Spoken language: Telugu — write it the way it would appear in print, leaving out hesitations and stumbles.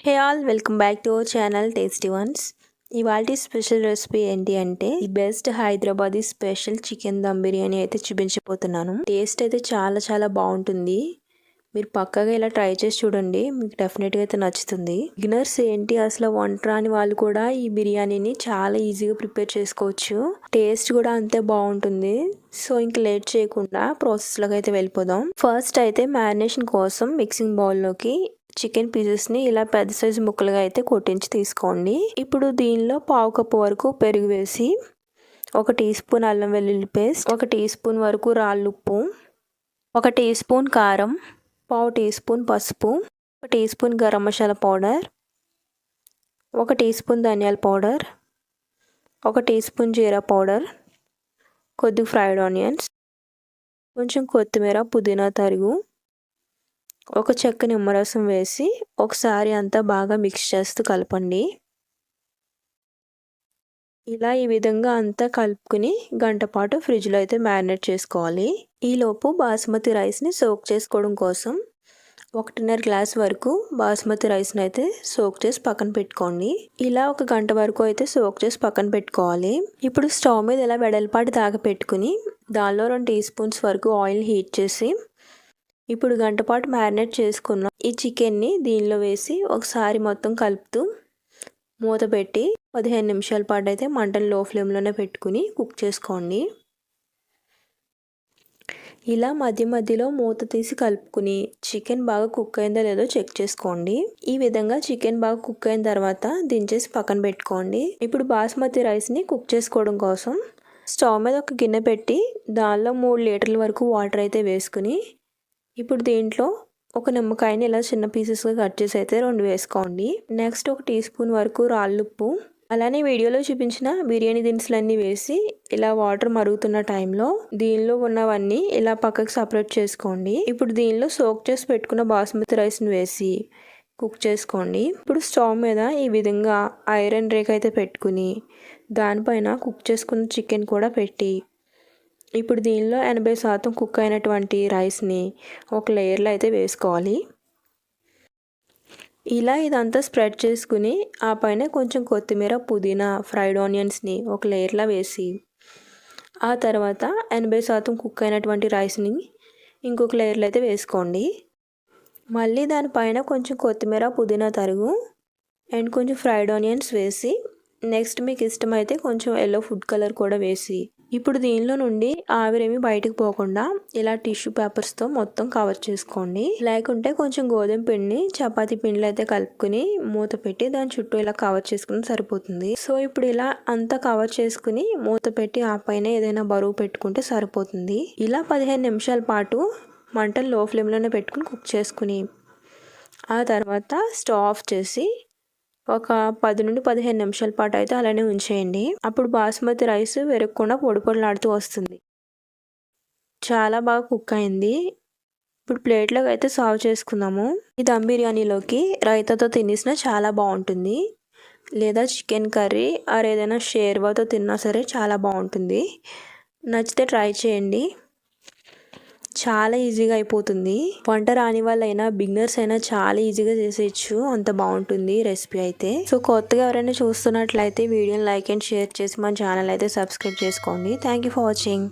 Hey all welcome back to our channel tasty ones. ఇవాళ స్పెషల్ రెసిపీ ఏంటి అంటే ఈ best Hyderabadi special chicken dum biryani అయితే చూపించబోతున్నాను. టేస్ట్ అయితే చాలా చాలా బాగుంటుంది. మీరు పక్కగా ఇలా ట్రై చేసి చూడండి, మీకు డెఫినెట్గా అయితే నచ్చుతుంది. బిగినర్స్ ఏంటి అసలు వంట రాని వాళ్ళు కూడా ఈ బిర్యానీని చాలా ఈజీగా ప్రిపేర్ చేసుకోవచ్చు. టేస్ట్ కూడా అంతే బాగుంటుంది. సో ఇంక లేట్ చేయకుండా ప్రాసెస్లోకి అయితే వెళ్ళిపోదాం. ఫస్ట్ అయితే మ్యారినేషన్ కోసం మిక్సింగ్ బౌల్లోకి చికెన్ పీసెస్ని ఇలా పెద్ద సైజు ముక్కలుగా అయితే కొట్టించి తీసుకోండి. ఇప్పుడు దీనిలో పావు కప్పు వరకు పెరుగు వేసి 1 టీ స్పూన్ అల్లం వెల్లుల్లి పేస్ట్, 1 టీ స్పూన్ వరకు రాళ్ళుప్పు, 1 టీ స్పూన్ కారం, పావు టీ స్పూన్ పసుపు, 1 teaspoon garam masala powder, 1 teaspoon ధనియాల powder, 1 teaspoon jeera powder, కొద్దిగా ఫ్రైడ్ ఆనియన్స్, కొంచెం కొత్తిమీర పుదీనా తరుగు, ఒక చెక్క నిమ్మరసం వేసి ఒకసారి అంతా బాగా మిక్స్ చేస్తూ కలపండి. ఇలా ఈ విధంగా అంతా కలుపుకుని గంట పాటు ఫ్రిడ్జ్లో అయితే మ్యారినేట్ చేసుకోవాలి. ఈలోపు బాస్మతి రైస్ని సోక్ చేసుకోవడం కోసం 1.5 గ్లాస్ వరకు బాస్మతి రైస్ని అయితే సోక్ చేసి పక్కన పెట్టుకోండి. ఇలా 1 గంట వరకు అయితే సోక్ చేసి పక్కన పెట్టుకోవాలి. ఇప్పుడు స్టవ్ మీద ఇలా వెడల్పాటి దాకా పెట్టుకుని దానిలో 2 టీ స్పూన్స్ వరకు ఆయిల్ హీట్ చేసి ఇప్పుడు గంట పాటు మ్యారినేట్ చేసుకున్న ఈ చికెన్ని దీనిలో వేసి ఒకసారి మొత్తం కలుపుతూ మూత పెట్టి 15 నిమిషాల పాటు అయితే మంటను లో ఫ్లేమ్లోనే పెట్టుకుని కుక్ చేసుకోండి. ఇలా మధ్య మధ్యలో మూత తీసి కలుపుకుని చికెన్ బాగా కుక్ అయిందో లేదో చెక్ చేసుకోండి. ఈ విధంగా చికెన్ బాగా కుక్ అయిన తర్వాత దించేసి పక్కన పెట్టుకోండి. ఇప్పుడు బాస్మతి రైస్ని కుక్ చేసుకోవడం కోసం స్టవ్ మీద ఒక గిన్నె పెట్టి దానిలో 3 లీటర్ల వరకు వాటర్ అయితే వేసుకుని ఇప్పుడు దీంట్లో ఒక నిమ్మకాయని ఇలా చిన్న పీసెస్గా కట్ చేసి అయితే 2 వేసుకోండి. నెక్స్ట్ 1 టీ స్పూన్ వరకు రాళ్ళుప్పు, అలానే వీడియోలో చూపించిన బిర్యానీ దినుసులన్నీ వేసి ఇలా వాటర్ మరుగుతున్న టైంలో దీనిలో ఉన్నవన్నీ ఇలా పక్కకు సపరేట్ చేసుకోండి. ఇప్పుడు దీనిలో సోక్ చేసి పెట్టుకున్న బాస్మతి రైస్ని వేసి కుక్ చేసుకోండి. ఇప్పుడు స్టవ్ మీద ఈ విధంగా ఐరన్ రేక్ అయితే పెట్టుకుని దానిపైన కుక్ చేసుకున్న చికెన్ కూడా పెట్టి ఇప్పుడు దీనిలో 80% కుక్ అయినటువంటి రైస్ని ఒక లేయర్లో అయితే వేసుకోవాలి. ఇలా ఇదంతా స్ప్రెడ్ చేసుకుని ఆ పైన కొంచెం కొత్తిమీర పుదీనా ఫ్రైడ్ ఆనియన్స్ని ఒక లేయర్లో వేసి ఆ తర్వాత 80% కుక్ అయినటువంటి రైస్ని ఇంకొక లేయర్లో అయితే వేసుకోండి. మళ్ళీ దానిపైన కొంచెం కొత్తిమీర పుదీనా తరుగు అండ్ కొంచెం ఫ్రైడ్ ఆనియన్స్ వేసి నెక్స్ట్ మీకు ఇష్టమైతే కొంచెం ఎల్లో ఫుడ్ కలర్ కూడా వేసి ఇప్పుడు దీనిలో నుండి ఆవిరేమి బయటకు పోకుండా ఇలా టిష్యూ పేపర్స్తో మొత్తం కవర్ చేసుకోండి. లేకుంటే కొంచెం గోధుమ పిండిని చపాతీ పిండిలో అయితే కలుపుకుని మూత పెట్టి దాని చుట్టూ ఇలా కవర్ చేసుకుని సరిపోతుంది. సో ఇప్పుడు ఇలా అంతా కవర్ చేసుకుని మూత పెట్టి ఆ పైన ఏదైనా బరువు పెట్టుకుంటే సరిపోతుంది. ఇలా 15 నిమిషాల పాటు మంటలు లో ఫ్లేమ్లోనే పెట్టుకుని కుక్ చేసుకుని ఆ తర్వాత స్టవ్ ఆఫ్ చేసి ఒక 10 నుండి 15 నిమిషాల పాటు అయితే అలానే ఉంచేయండి. అప్పుడు బాస్మతి రైస్ విరగకుండా పొడి పొడిలాడుతూ వస్తుంది. చాలా బాగా కుక్ అయింది. ఇప్పుడు ప్లేట్లోకి అయితే సర్వ్ చేసుకుందాము. ఈ దమ్ బిర్యానీలోకి రైతాతో తినేసినా చాలా బాగుంటుంది, లేదా చికెన్ కర్రీ ఆర్ ఏదైనా షేర్వాతో తిన్నా సరే చాలా బాగుంటుంది. నచ్చితే ట్రై చేయండి. చాలా ఈజీగా అయిపోతుంది. వంట రాని వాళ్ళైనా బిగినర్స్ అయినా చాలా ఈజీగా చేసేయచ్చు, అంత బాగుంటుంది రెసిపీ అయితే. సో కొత్తగా ఎవరైనా చూస్తున్నట్లయితే వీడియోని లైక్ అండ్ షేర్ చేసి మన ఛానల్ అయితే సబ్స్క్రైబ్ చేసుకోండి. Thank you for watching.